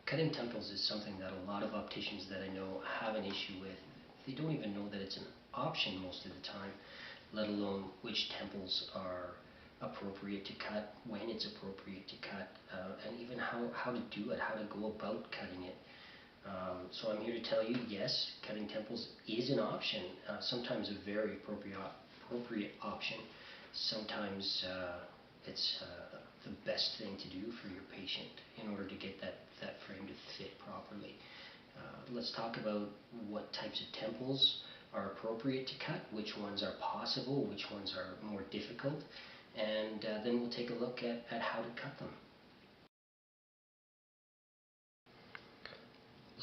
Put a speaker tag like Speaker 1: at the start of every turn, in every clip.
Speaker 1: Cutting temples is something that a lot of opticians that I know have an issue with. They don't even know that it's an option most of the time, let alone which temples are appropriate to cut, when it's appropriate to cut, and even how to do it, how to go about cutting it. So I'm here to tell you, yes, cutting temples is an option, sometimes a very appropriate option. Sometimes it's the best thing to do for your patient in order to get that frame to fit properly. Let's talk about what types of temples are appropriate to cut, which ones are possible, which ones are more difficult, and then we'll take a look at how to cut them.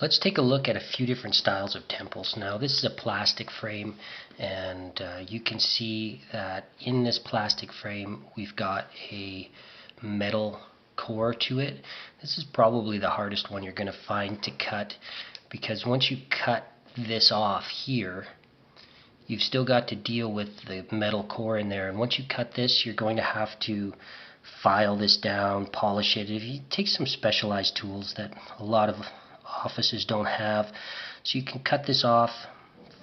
Speaker 1: Let's take a look at a few different styles of temples. Now this is a plastic frame, and you can see that in this plastic frame we've got a metal core to it. This is probably the hardest one you're going to find to cut, because once you cut this off here, you've still got to deal with the metal core in there, and once you cut this, you're going to have to file this down, polish it. It takes some specialized tools that a lot of offices don't have. So you can cut this off,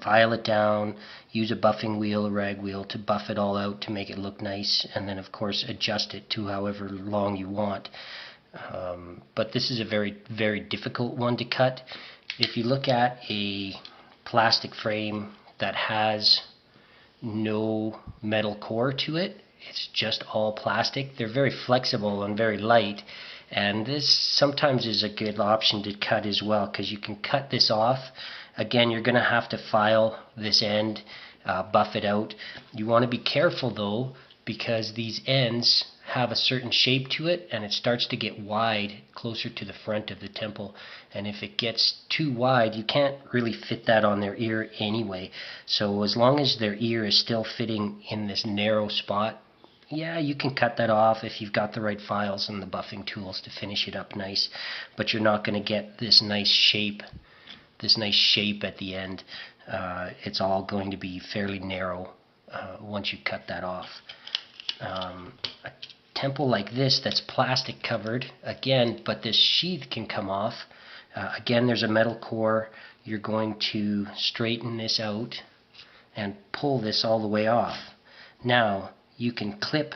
Speaker 1: file it down, use a buffing wheel, a rag wheel to buff it all out to make it look nice, and then of course adjust it to however long you want. But this is a very, very difficult one to cut. If you look at a plastic frame that has no metal core to it, it's just all plastic, they're very flexible and very light. And this sometimes is a good option to cut as well, because you can cut this off. Again, you're going to have to file this end, buff it out. You want to be careful though, because these ends have a certain shape to it, and it starts to get wide closer to the front of the temple. And if it gets too wide, you can't really fit that on their ear anyway. So as long as their ear is still fitting in this narrow spot, yeah, you can cut that off if you've got the right files and the buffing tools to finish it up nice, but you're not going to get this nice shape at the end. It's all going to be fairly narrow once you cut that off. A temple like this that's plastic covered, again, but this sheath can come off. Again, there's a metal core. You're going to straighten this out and pull this all the way off. Now, you can clip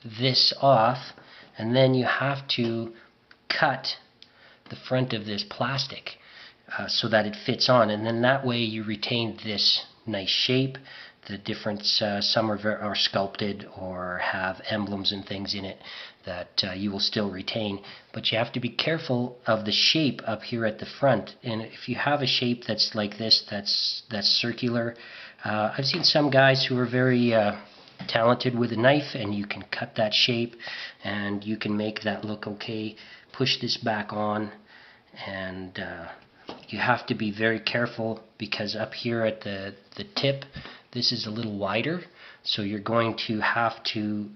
Speaker 1: this off, and then you have to cut the front of this plastic so that it fits on, and then that way you retain this nice shape. The difference, some are sculpted or have emblems and things in it that you will still retain, but you have to be careful of the shape up here at the front. And if you have a shape that's like this, that's circular, I've seen some guys who are very talented with a knife, and you can cut that shape and you can make that look okay. Push this back on, and you have to be very careful, because up here at the tip, this is a little wider, so you're going to have to,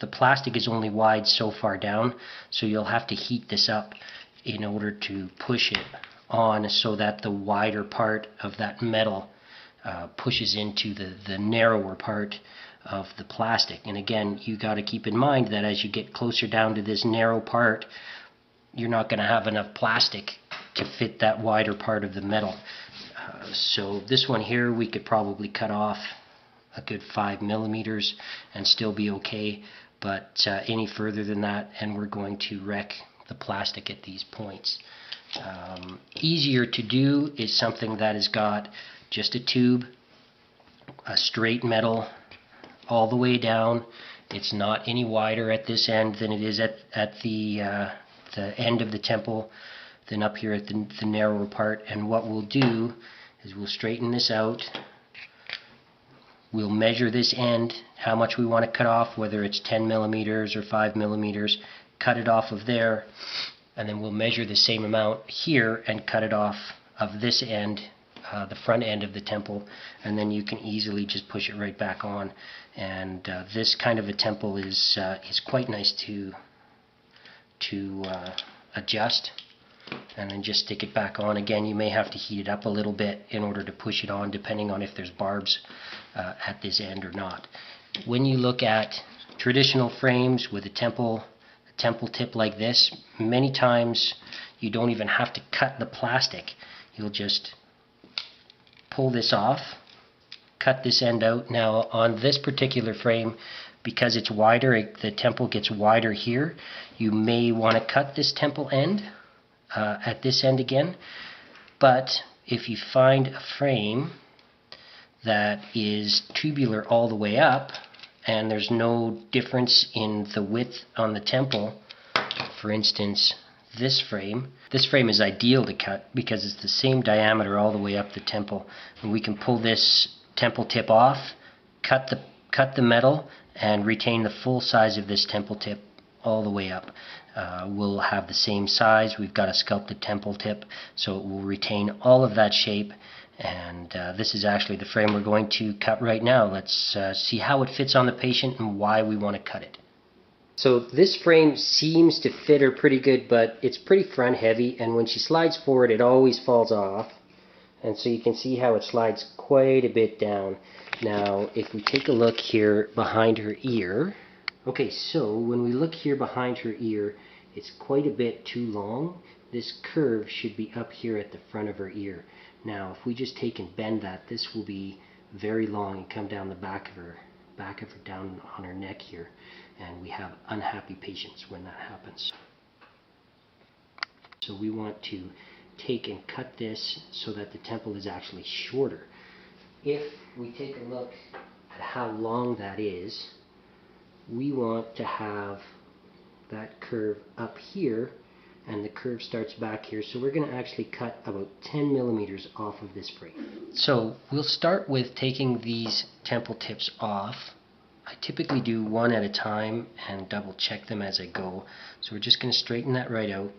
Speaker 1: the plastic is only wide so far down, so you'll have to heat this up in order to push it on so that the wider part of that metal pushes into the narrower part of the plastic. And again, you got to keep in mind that as you get closer down to this narrow part, you're not going to have enough plastic to fit that wider part of the metal. So this one here, we could probably cut off a good 5 millimeters and still be okay, but any further than that and we're going to wreck the plastic at these points. Easier to do is something that has got just a tube, a straight metal all the way down. It's not any wider at this end than it is at the end of the temple, than up here at the narrower part. And what we'll do is we'll straighten this out. We'll measure this end, how much we want to cut off, whether it's 10 millimeters or 5 millimeters, cut it off of there, and then we'll measure the same amount here and cut it off of this end, the front end of the temple, and then you can easily just push it right back on. And this kind of a temple is quite nice to adjust, and then just stick it back on. Again, you may have to heat it up a little bit in order to push it on, depending on if there's barbs at this end or not. When you look at traditional frames with a temple tip like this, many times you don't even have to cut the plastic. You'll just pull this off, cut this end out. Now on this particular frame, because it's wider, the temple gets wider here, you may want to cut this temple end at this end again. But if you find a frame that is tubular all the way up and there's no difference in the width on the temple, for instance this frame is ideal to cut because it's the same diameter all the way up the temple, and we can pull this temple tip off, cut the metal, and retain the full size of this temple tip all the way up. We'll have the same size. We've got a sculpted temple tip, so it will retain all of that shape. And this is actually the frame we're going to cut right now. Let's see how it fits on the patient and why we want to cut it. So this frame seems to fit her pretty good, but it's pretty front heavy, and when she slides forward it always falls off. And so you can see how it slides quite a bit down. Now if we take a look here behind her ear, okay, so when we look here behind her ear, it's quite a bit too long. This curve should be up here at the front of her ear. Now if we just take and bend that, this will be very long and come down the back of her down on her neck here, and we have unhappy patients when that happens. So we want to take and cut this so that the temple is actually shorter. If we take a look at how long that is, we want to have that curve up here, and the curve starts back here, so we're going to actually cut about 10 millimeters off of this frame. So we'll start with taking these temple tips off. I typically do one at a time and double check them as I go. So we're just going to straighten that right out,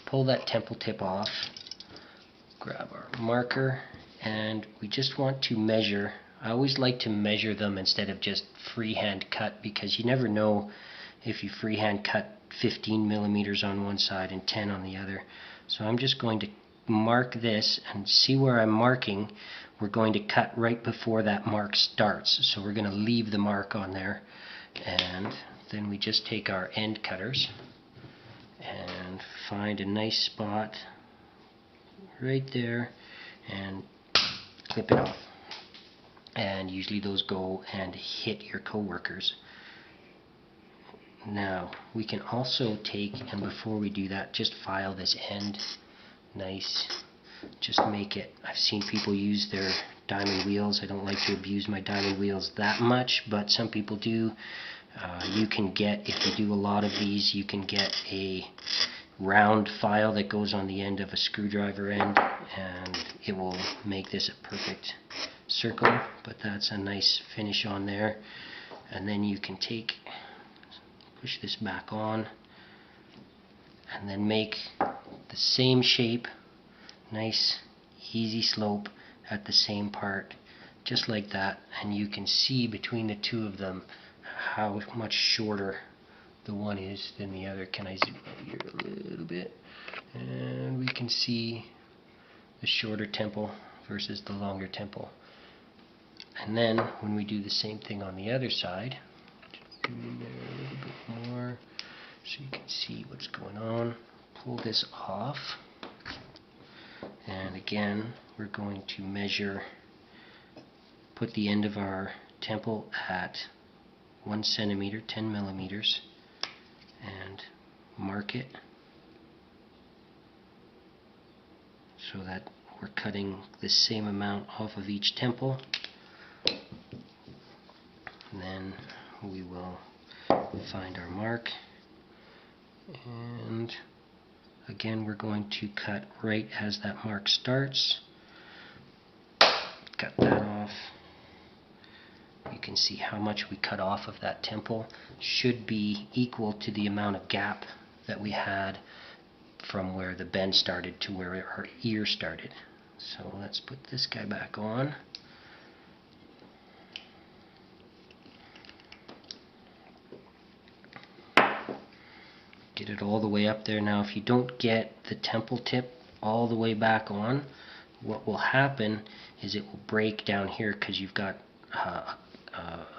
Speaker 1: pull that temple tip off, grab our marker, and we just want to measure. I always like to measure them instead of just freehand cut, because you never know if you freehand cut 15 millimeters on one side and 10 on the other. So I'm just going to mark this, and see where I'm marking. We're going to cut right before that mark starts, so we're going to leave the mark on there, and then we just take our end cutters and find a nice spot right there and clip it off. And usually those go and hit your co-workers. Now we can also take, and before we do that, just file this end nice. Just make it, I've seen people use their diamond wheels. I don't like to abuse my diamond wheels that much, but some people do. You can get, if you do a lot of these, you can get a round file that goes on the end of a screwdriver end, and it will make this a perfect circle. But that's a nice finish on there. And then you can push this back on, and then make the same shape, nice easy slope at the same part, just like that. And you can see between the two of them how much shorter the one is than the other. Can I zoom up here a little bit? And we can see the shorter temple versus the longer temple. And then when we do the same thing on the other side, zoom in there a little bit more so you can see what's going on. Pull this off, and again we're going to measure, put the end of our temple at 1 centimeter, 10 millimeters, and mark it so that we're cutting the same amount off of each temple. And then we will find our mark, and again we're going to cut right as that mark starts. Cut that off. You can see how much we cut off of that temple. Should be equal to the amount of gap that we had from where the bend started to where our ear started. So let's put this guy back on. Get it all the way up there. Now if you don't get the temple tip all the way back on, what will happen is it will break down here, because you've got a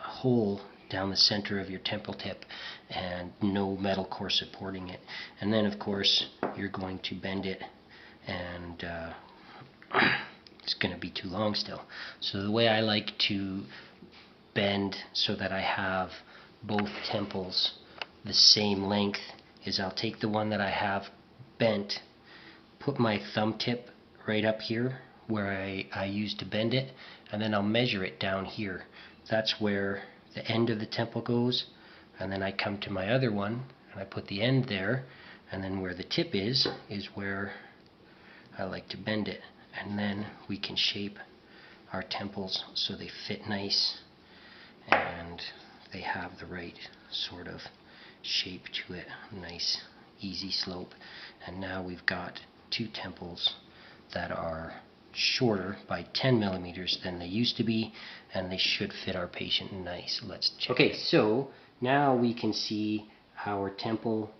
Speaker 1: hole down the center of your temple tip and no metal core supporting it. And then of course you're going to bend it, and it's going to be too long still. So the way I like to bend so that I have both temples the same length is I'll take the one that I have bent, put my thumb tip right up here where I used to bend it, and then I'll measure it down here. That's where the end of the temple goes, and then I come to my other one and I put the end there, and then where the tip is where I like to bend it, and then we can shape our temples so they fit nice and they have the right sort of shape to it. Nice easy slope. And now we've got two temples that are shorter by 10 millimeters than they used to be, and they should fit our patient nice. Let's check. Okay, so now we can see our temple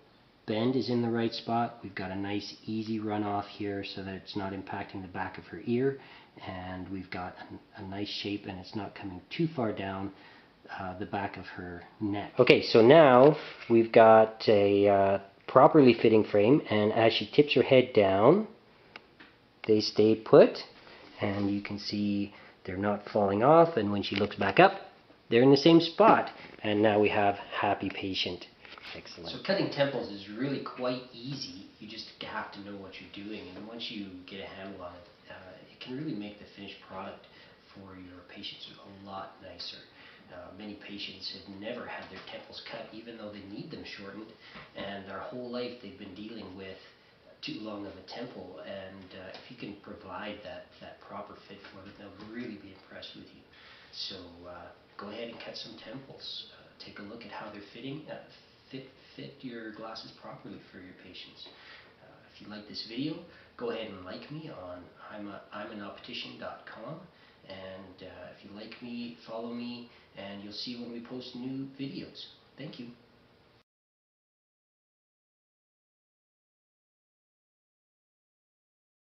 Speaker 1: bend is in the right spot. We've got a nice easy runoff here so that it's not impacting the back of her ear, and we've got a nice shape, and it's not coming too far down the back of her neck. Okay, so now we've got a properly fitting frame, and as she tips her head down, they stay put, and you can see they're not falling off, and when she looks back up, they're in the same spot, and now we have happy patient. Excellent. So cutting temples is really quite easy. You just have to know what you're doing, and once you get a handle on it, it can really make the finished product for your patients a lot nicer. Many patients have never had their temples cut, even though they need them shortened, and their whole life they've been dealing with too long of a temple, and if you can provide that proper fit for them, they'll really be impressed with you. So go ahead and cut some temples. Take a look at how they're fitting. Fit your glasses properly for your patients. If you like this video, go ahead and like me on imanoptician.com, and if you like me, follow me, and you'll see when we post new videos. Thank you.